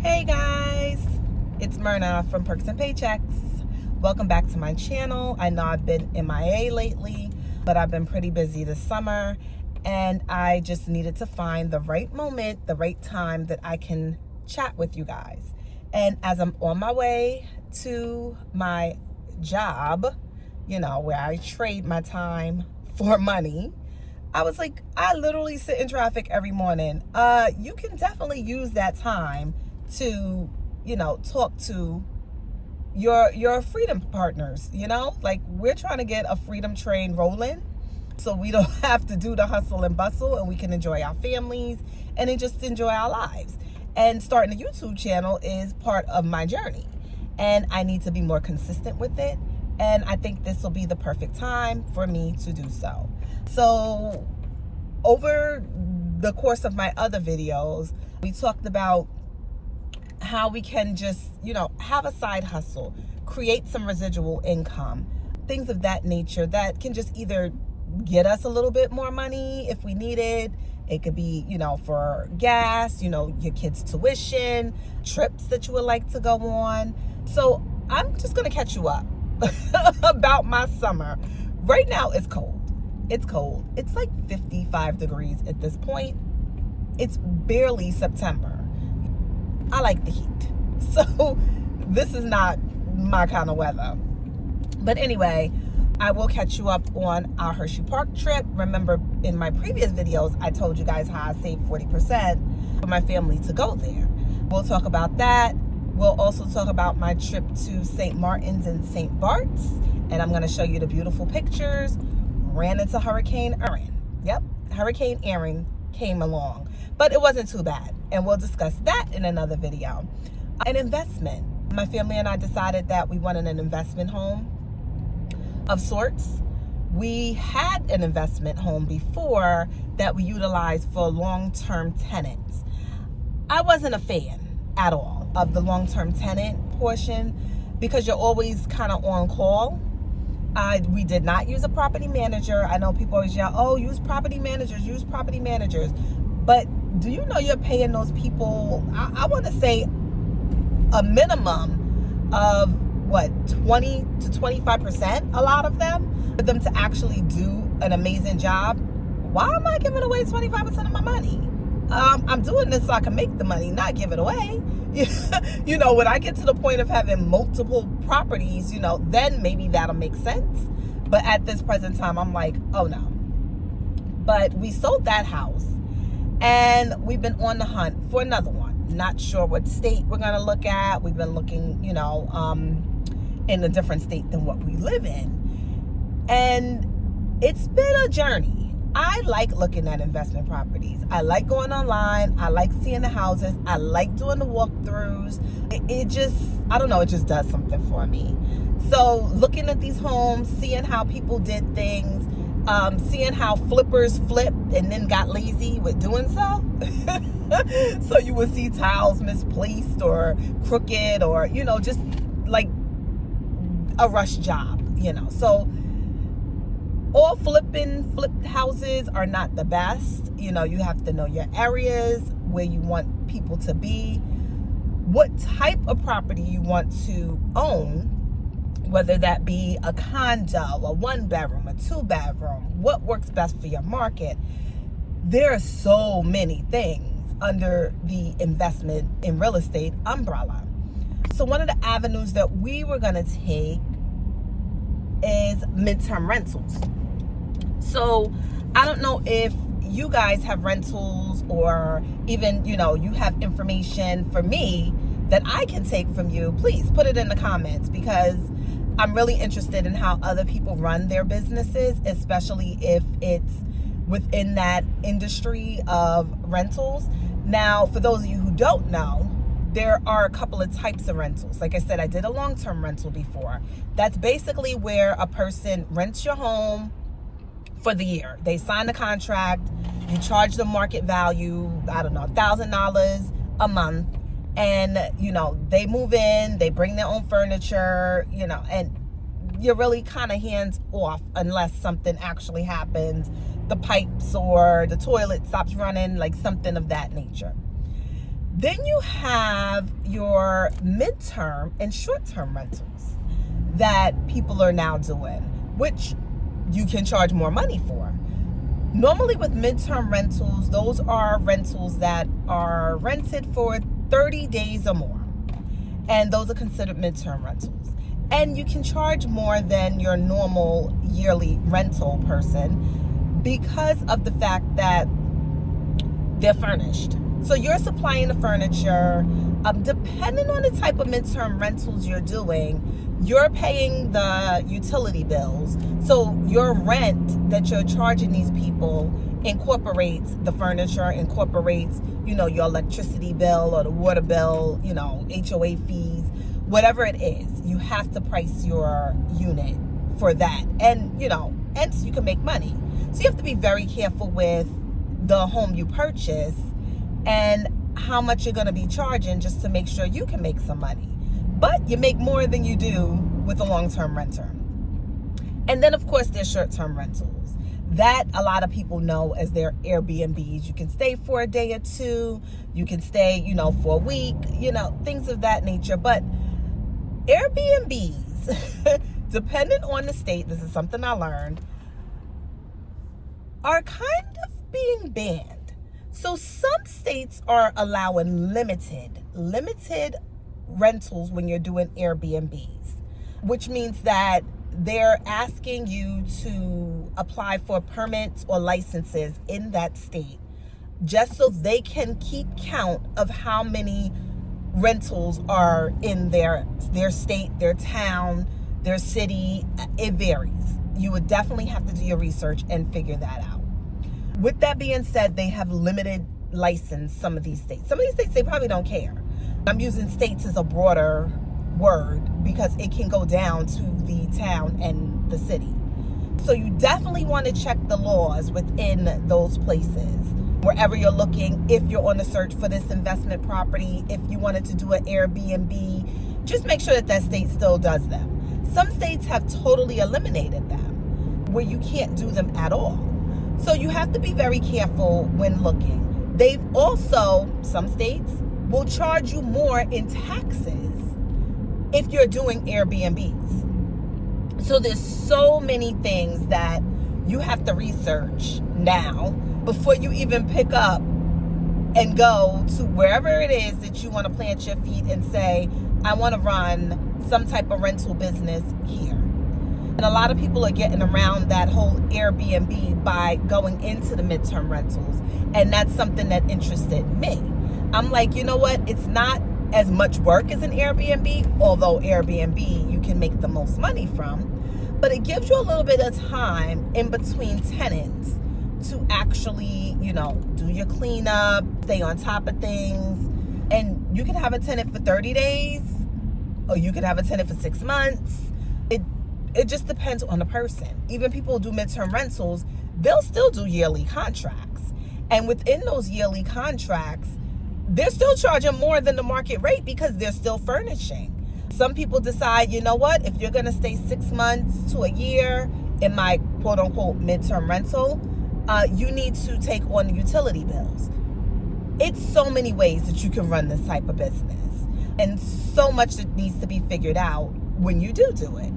Hey guys, it's Myrna from Perks and Paychecks. Welcome back to my channel. I know I've been MIA lately, but I've been pretty busy this summer and I just needed to find the right moment, the right time that I can chat with you guys. And as I'm on my way to my job, where I trade my time for money, I was like, I literally sit in traffic every morning. You can definitely use that time to, talk to your freedom partners, like we're trying to get a freedom train rolling so we don't have to do the hustle and bustle and we can enjoy our families and then just enjoy our lives. And starting a YouTube channel is part of my journey and I need to be more consistent with it. And I think this will be the perfect time for me to do so. So over the course of my other videos, we talked about how we can just, have a side hustle, create some residual income, things of that nature that can just either get us a little bit more money if we need it. It could be, for gas, your kids' tuition, trips that you would like to go on. So I'm just going to catch you up about my summer. Right now it's cold. It's cold. It's like 55 degrees at this point. It's barely September. I like the heat. So this is not my kind of weather. But anyway, I will catch you up on our Hershey Park trip. Remember in my previous videos, I told you guys how I saved 40% for my family to go there. We'll talk about that. We'll also talk about my trip to St. Martin's and St. Bart's. And I'm going to show you the beautiful pictures. Ran into Hurricane Erin. Yep, Hurricane Erin came along. But it wasn't too bad. And we'll discuss that in another video. An investment. My family and I decided that we wanted an investment home of sorts. We had an investment home before that we utilized for long-term tenants. I wasn't a fan at all of the long-term tenant portion because you're always kind of on call. We did not use a property manager. I know people always yell, oh, use property managers, use property managers. But do you know you're paying those people, I want to say a minimum of 20 to 25%, a lot of them, for them to actually do an amazing job. Why am I giving away 25% of my money? I'm doing this so I can make the money, not give it away. When I get to the point of having multiple properties, then maybe that'll make sense. But at this present time, I'm like, oh no. But we sold that house and we've been on the hunt for another one. Not sure what state we're going to look at. We've been looking, in a different state than what we live in. And it's been a journey. I like looking at investment properties. I like going online. I like seeing the houses. I like doing the walkthroughs. It just, I don't know, it just does something for me. So looking at these homes, seeing how people did things, seeing how flippers flipped and then got lazy with doing so. So you would see tiles misplaced or crooked or, just like a rush job, So all flipped houses are not the best. You have to know your areas, where you want people to be, what type of property you want to own, whether that be a condo, a 1-bedroom, a 2-bedroom, what works best for your market. There are so many things under the investment in real estate umbrella. So one of the avenues that we were going to take is midterm rentals. So I don't know if you guys have rentals or even, you have information for me that I can take from you. Please put it in the comments because I'm really interested in how other people run their businesses, especially if it's within that industry of rentals. Now, for those of you who don't know, there are a couple of types of rentals. Like I said, I did a long-term rental before. That's basically where a person rents your home for the year. They sign the contract, you charge the market value, I don't know, $1,000 a month. And, they move in, they bring their own furniture, and you're really kind of hands off unless something actually happens. The pipes or the toilet stops running, like something of that nature. Then you have your midterm and short-term rentals that people are now doing, which you can charge more money for. Normally with midterm rentals, those are rentals that are rented for 30 days or more. And those are considered midterm rentals. And you can charge more than your normal yearly rental person because of the fact that they're furnished. So you're supplying the furniture. Depending on the type of midterm rentals you're doing, you're paying the utility bills. So your rent that you're charging these people incorporates the furniture, incorporates, your electricity bill or the water bill, HOA fees, whatever it is. You have to price your unit for that. And, and so you can make money. So you have to be very careful with the home you purchase and how much you're going to be charging just to make sure you can make some money. But you make more than you do with a long-term renter. And then, of course, there's short-term rentals. That a lot of people know as their Airbnbs. You can stay for a day or two. You can stay, for a week, things of that nature. But Airbnbs, depending on the state, this is something I learned, are kind of being banned. So some states are allowing limited rentals when you're doing Airbnbs, which means that they're asking you to apply for permits or licenses in that state just so they can keep count of how many rentals are in their state, their town, their city. It varies. You would definitely have to do your research and figure that out. With that being said, they have limited license some of these states. Some of these states, they probably don't care. I'm using states as a broader word because it can go down to the town and the city. So you definitely want to check the laws within those places. Wherever you're looking, if you're on the search for this investment property, if you wanted to do an Airbnb, just make sure that that state still does them. Some states have totally eliminated them where you can't do them at all. So you have to be very careful when looking. They've also, some states will charge you more in taxes if you're doing Airbnbs. So there's so many things that you have to research now before you even pick up and go to wherever it is that you want to plant your feet and say, I want to run some type of rental business here. And a lot of people are getting around that whole Airbnb by going into the midterm rentals. And that's something that interested me. I'm like, you know what? It's not as much work as an Airbnb, although Airbnb you can make the most money from. But it gives you a little bit of time in between tenants to actually, do your cleanup, stay on top of things. And you can have a tenant for 30 days, or you can have a tenant for 6 months. It just depends on the person. Even people who do midterm rentals, they'll still do yearly contracts. And within those yearly contracts, they're still charging more than the market rate because they're still furnishing. Some people decide, you know what, if you're going to stay 6 months to a year in my quote unquote midterm rental, you need to take on the utility bills. It's so many ways that you can run this type of business, and so much that needs to be figured out when you do it.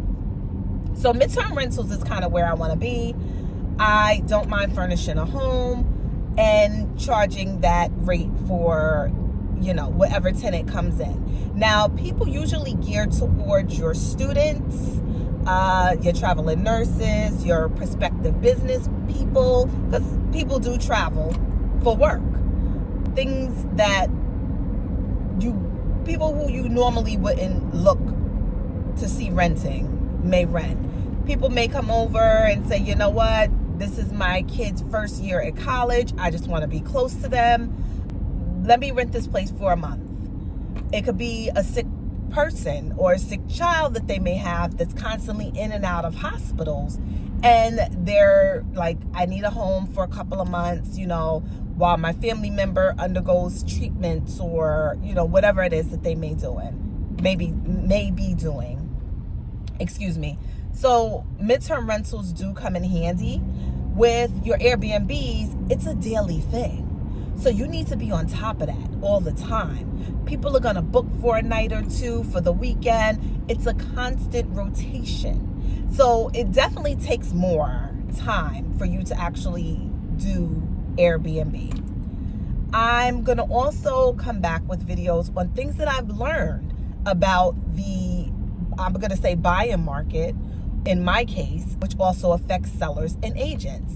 So midterm rentals is kind of where I want to be. I don't mind furnishing a home and charging that rate for, whatever tenant comes in. Now, people usually gear towards your students, your traveling nurses, your prospective business people, because people do travel for work. Things that people who you normally wouldn't look to see renting may rent. People may come over and say, you know what, this is my kid's first year at college. I just want to be close to them. Let me rent this place for a month. It could be a sick person or a sick child that they may have that's constantly in and out of hospitals. And they're like, I need a home for a couple of months, while my family member undergoes treatments or, whatever it is that they may be doing. Excuse me. So midterm rentals do come in handy. With your Airbnbs, it's a daily thing. So you need to be on top of that all the time. People are going to book for a night or two for the weekend. It's a constant rotation. So it definitely takes more time for you to actually do Airbnb. I'm going to also come back with videos on things that I've learned about the, I'm going to say, buyer market in my case, which also affects sellers and agents.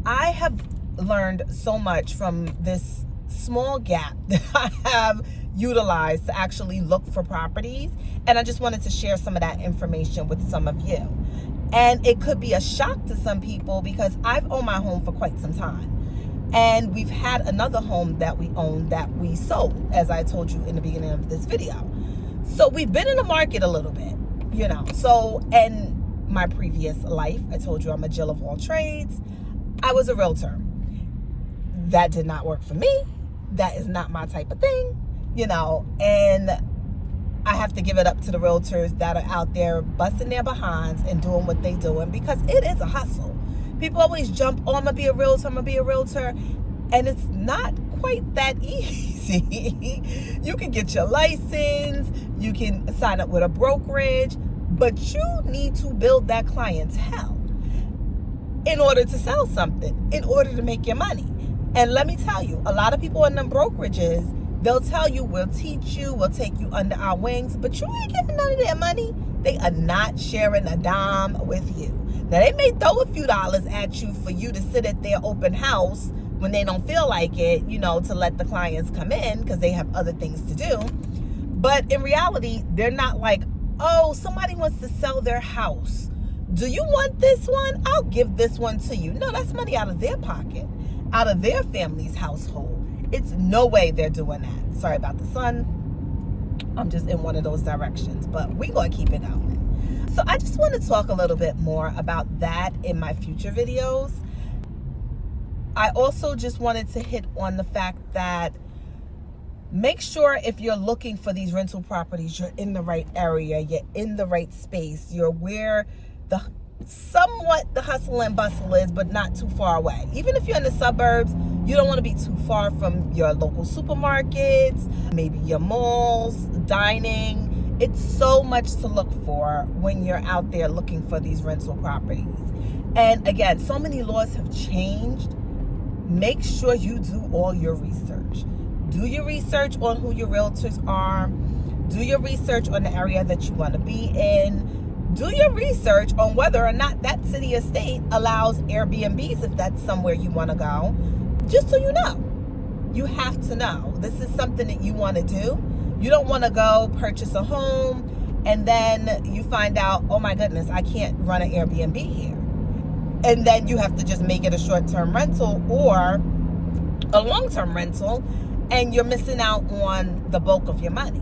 I have learned so much from this small gap that I have utilized to actually look for properties, and I just wanted to share some of that information with some of you. And it could be a shock to some people because I've owned my home for quite some time, and we've had another home that we owned that we sold, as I told you in the beginning of this video. So we've been in the market a little bit, so, and my previous life, I told you I'm a Jill of all trades. I was a realtor. That did not work for me. That is not my type of thing, and I have to give it up to the realtors that are out there busting their behinds and doing what they doing, because it is a hustle. People always jump, oh, I'm gonna be a realtor, and it's not quite that easy. You can get your license, you can sign up with a brokerage, but you need to build that clientele in order to sell something, in order to make your money. And let me tell you, a lot of people in them brokerages, they'll tell you, we'll teach you, we'll take you under our wings, but you ain't getting none of their money. They are not sharing a dime with you. Now, they may throw a few dollars at you for you to sit at their open house when they don't feel like it, to let the clients come in because they have other things to do. But in reality, they're not like, oh, somebody wants to sell their house. Do you want this one? I'll give this one to you. No, that's money out of their pocket, out of their family's household. It's no way they're doing that. Sorry about the sun. I'm just in one of those directions, but we're going to keep it going. So I just want to talk a little bit more about that in my future videos. I also just wanted to hit on the fact that make sure if you're looking for these rental properties, you're in the right area, you're in the right space, you're where somewhat the hustle and bustle is, but not too far away. Even if you're in the suburbs, you don't want to be too far from your local supermarkets, maybe your malls, dining. It's so much to look for when you're out there looking for these rental properties. And again, so many laws have changed. Make sure you do all your research. Do your research on who your realtors are. Do your research on the area that you want to be in. Do your research on whether or not that city or state allows Airbnbs if that's somewhere you want to go. Just so you know. You have to know. This is something that you want to do. You don't want to go purchase a home and then you find out, oh my goodness, I can't run an Airbnb here. And then you have to just make it a short-term rental or a long-term rental, and you're missing out on the bulk of your money.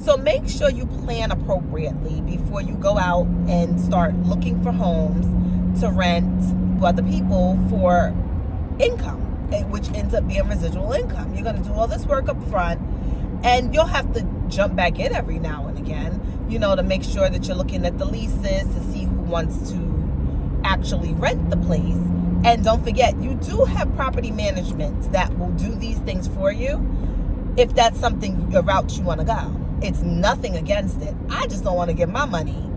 So make sure you plan appropriately before you go out and start looking for homes to rent to other people for income, which ends up being residual income. You're going to do all this work up front, and you'll have to jump back in every now and again, to make sure that you're looking at the leases to see who wants to actually rent the place. And don't forget, you do have property management that will do these things for you if that's something, a route you want to go. It's nothing against it. I just don't want to give my money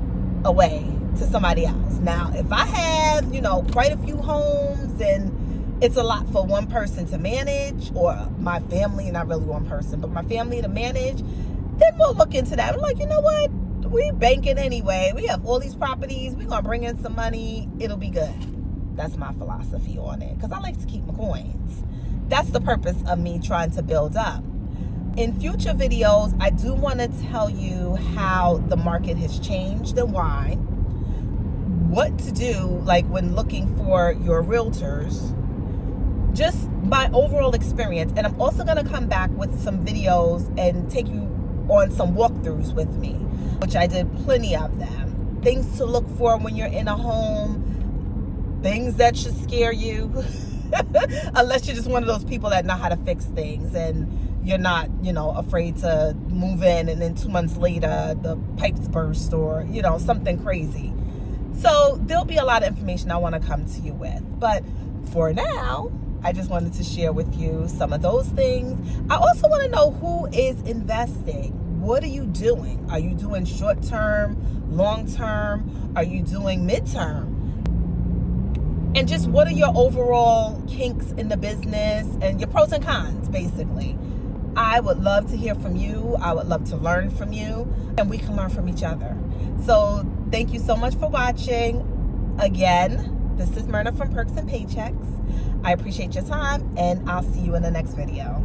away to somebody else. Now, if I have, quite a few homes and it's a lot for one person to manage, or my family, not really one person, but my family to manage, then we'll look into that. We're like, you know what? We banking anyway. We have all these properties. We're going to bring in some money. It'll be good. That's my philosophy on it, because I like to keep my coins. That's the purpose of me trying to build up. In future videos, I do want to tell you how the market has changed and why, what to do, like when looking for your realtors, just my overall experience. And I'm also going to come back with some videos and take you on some walkthroughs with me, which I did plenty of them. Things to look for when you're in a home, things that should scare you, unless you're just one of those people that know how to fix things and you're not, afraid to move in and then 2 months later the pipes burst or, something crazy. So there'll be a lot of information I want to come to you with. But for now, I just wanted to share with you some of those things. I also want to know who is investing. What are you doing? Are you doing short term, long term? Are you doing midterm? And just what are your overall kinks in the business and your pros and cons, basically. I would love to hear from you. I would love to learn from you, and we can learn from each other. So thank you so much for watching. Again, this is Myrna from Perks and Paychecks. I appreciate your time, and I'll see you in the next video.